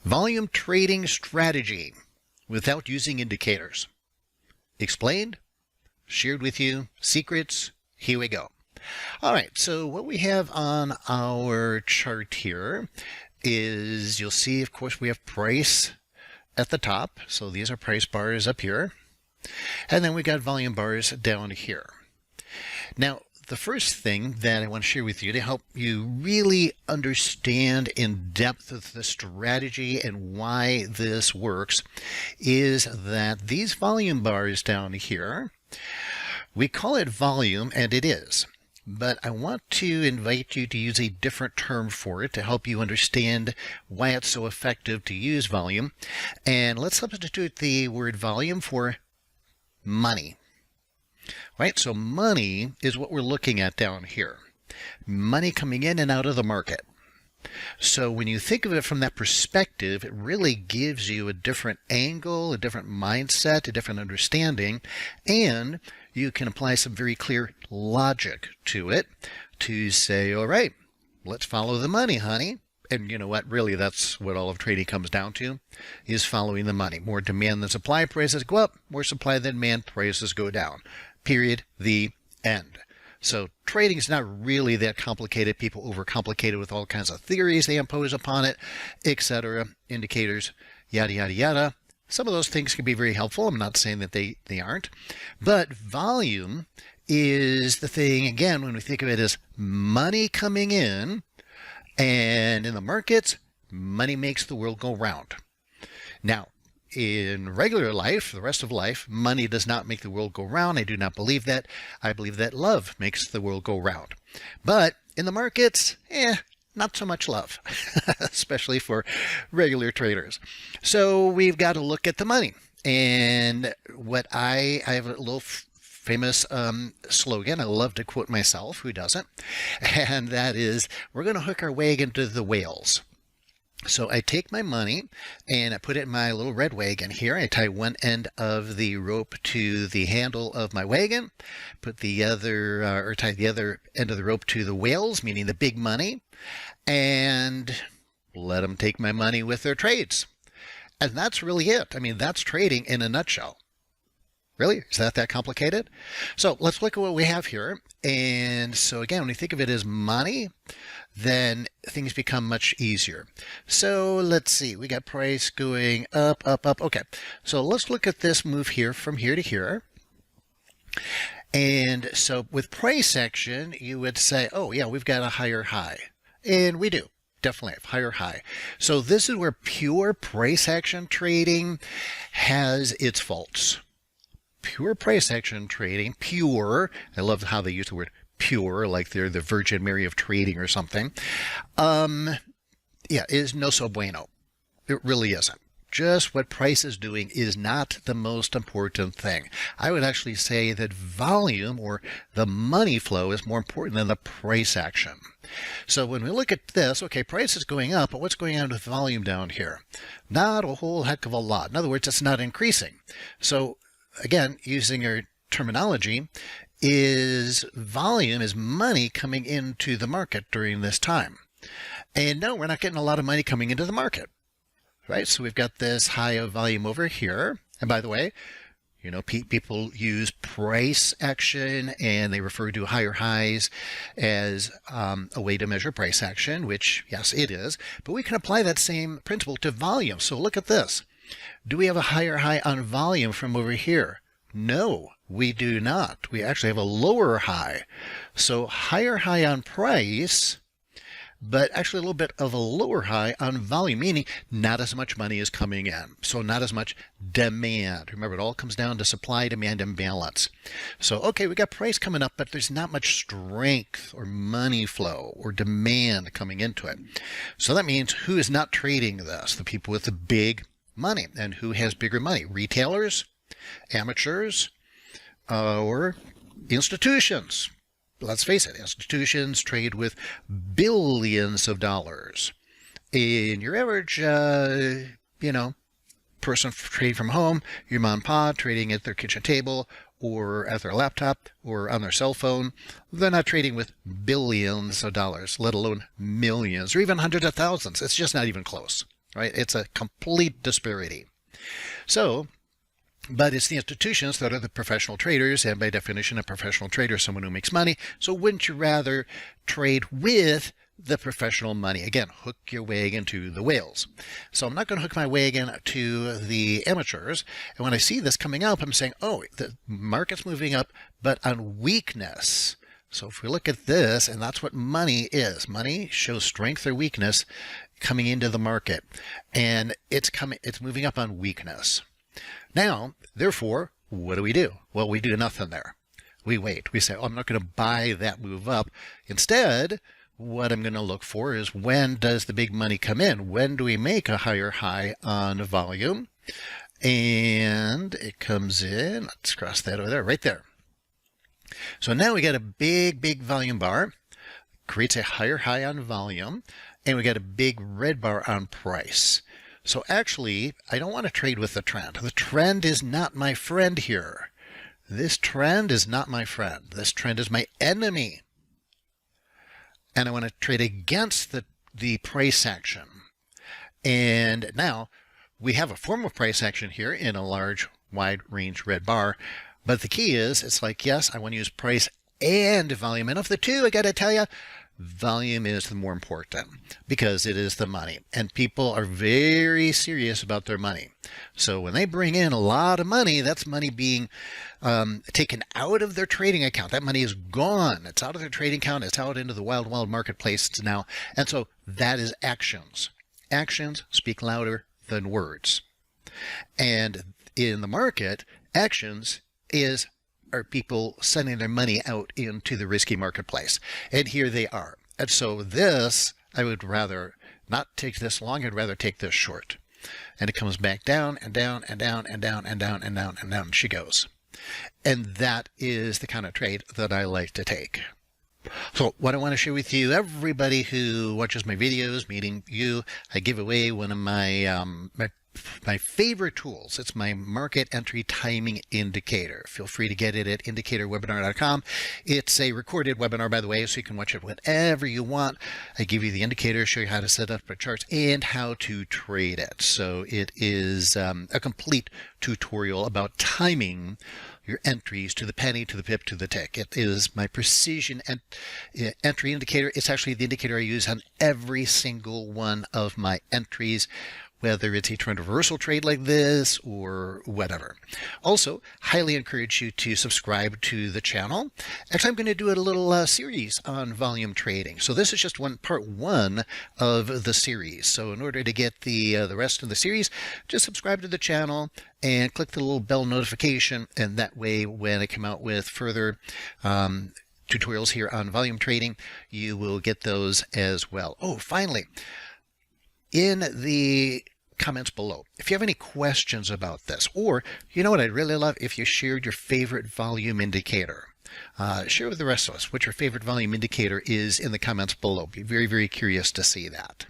Volume trading strategy without using indicators. Explained, shared with you, secrets, here we go. All right, so what we have on our chart here is, you'll see, of course, we have price at the top. So these are price bars up here. And then we got volume bars down here. Now, the first thing that I want to share with you to help you really understand in depth the strategy and why this works is that these volume bars down here, we call it volume, and it is. But I want to invite you to use a different term for it to help you understand why it's so effective to use volume. And let's substitute the word volume for money. Right, so money is what we're looking at down here. Money coming in and out of the market. So when you think of it from that perspective, it really gives you a different angle, a different mindset, a different understanding, and you can apply some very clear logic to it to say, all right, let's follow the money, honey. And you know what? Really, that's what all of trading comes down to, is following the money. More demand than supply, prices go up. More supply than demand, prices go down. Period. The end. So trading is not really that complicated. People overcomplicate it with all kinds of theories they impose upon it, etc. Indicators, yada, yada, yada. Some of those things can be very helpful. I'm not saying that they aren't. But volume is the thing, again, when we think of it as money coming in, and in the markets, money makes the world go round. Now, in regular life, the rest of life, money does not make the world go round. I do not believe that. I believe that love makes the world go round. But in the markets, not so much love, especially for regular traders. So we've got to look at the money. And what I have a little famous slogan I love to quote myself, who doesn't? And that is, we're going to hook our wagon to the whales. So I take my money and I put it in my little red wagon here. I tie one end of the rope to the handle of my wagon, put the other, or tie the other end of the rope to the whales, meaning the big money, and let them take my money with their trades. And that's really it. I mean, that's trading in a nutshell. Really? Is that complicated? So let's look at what we have here. And so again, when you think of it as money, then things become much easier. So let's see, we got price going up, up, up. Okay, so let's look at this move here from here to here. And so with price action, you would say, oh yeah, we've got a higher high. And we do. Definitely have higher high. So this is where pure price action trading has its faults. Pure price action trading, pure, I love how they use the word pure, like they're the Virgin Mary of trading or something, is no so bueno. It really isn't. Just what price is doing is not the most important thing. I would actually say that volume, or the money flow, is more important than the price action. So when we look at this, okay, price is going up, but what's going on with volume down here? Not a whole heck of a lot. In other words, it's not increasing. So again, using our terminology, is volume is money coming into the market during this time. And no, we're not getting a lot of money coming into the market, right? So we've got this high of volume over here. And by the way, you know, people use price action and they refer to higher highs as a way to measure price action, which, yes, it is. But we can apply that same principle to volume. So look at this. Do we have a higher high on volume from over here? No, we do not. We actually have a lower high. So higher high on price, but actually a little bit of a lower high on volume, meaning not as much money is coming in. So not as much demand. Remember, it all comes down to supply, demand, and balance. So, okay, we got price coming up, but there's not much strength or money flow or demand coming into it. So that means who is not trading this? The people with the big money. And who has bigger money? Retailers, amateurs, or institutions. Let's face it, institutions trade with billions of dollars. In your average, person trading from home, your mom and pa trading at their kitchen table or at their laptop or on their cell phone, they're not trading with billions of dollars, let alone millions or even hundreds of thousands. It's just not even close. right? It's a complete disparity. So, but it's the institutions that are the professional traders, and by definition, a professional trader is someone who makes money. So wouldn't you rather trade with the professional money? Again, hook your wagon to the whales. So I'm not going to hook my wagon to the amateurs. And when I see this coming up, I'm saying, oh, the market's moving up, but on weakness. So if we look at this, and that's what money is. Money shows strength or weakness coming into the market, and it's moving up on weakness. Now, therefore, what do? Well, we do nothing there. We wait. We say, oh, I'm not going to buy that move up. Instead, what I'm going to look for is, when does the big money come in? When do we make a higher high on volume? And it comes in. Let's cross that over there, right there. So now we got a big volume bar, creates a higher high on volume, and we got a big red bar on price. So actually, I don't want to trade with the trend. The trend is not my friend here. This trend is not my friend. This trend is my enemy. And I want to trade against the price action. And now we have a form of price action here in a large, wide range red bar. But the key is, it's like, yes, I want to use price and volume. And of the two, I got to tell you, volume is the more important, because it is the money, and people are very serious about their money. So when they bring in a lot of money, that's money being taken out of their trading account. That money is gone. It's out of their trading account. It's out into the wild marketplace now. And so that is actions. Actions speak louder than words. And in the market, actions are people sending their money out into the risky marketplace. And here they are. And so this, I would rather not take this long, I'd rather take this short. And it comes back down and down and down and down and down and down and down she goes. And that is the kind of trade that I like to take. So what I want to share with you, everybody who watches my videos, meaning you, I give away one of my my favorite tools. It's my market entry timing indicator. Feel free to get it at indicatorwebinar.com. It's a recorded webinar, by the way, so you can watch it whenever you want. I give you the indicator, show you how to set up the charts and how to trade it. So it is a complete tutorial about timing your entries to the penny, to the pip, to the tick. It is my precision entry indicator. It's actually the indicator I use on every single one of my entries, whether it's a trend reversal trade like this or whatever. Also, highly encourage you to subscribe to the channel. Actually, I'm going to do a little series on volume trading. So this is just part one of the series. So in order to get the rest of the series, just subscribe to the channel and click the little bell notification. And that way, when I come out with further tutorials here on volume trading, you will get those as well. Oh, finally, in the comments below, if you have any questions about this, or you know what I'd really love, if you shared your favorite volume indicator. Share with the rest of us what your favorite volume indicator is in the comments below. Be very, very curious to see that.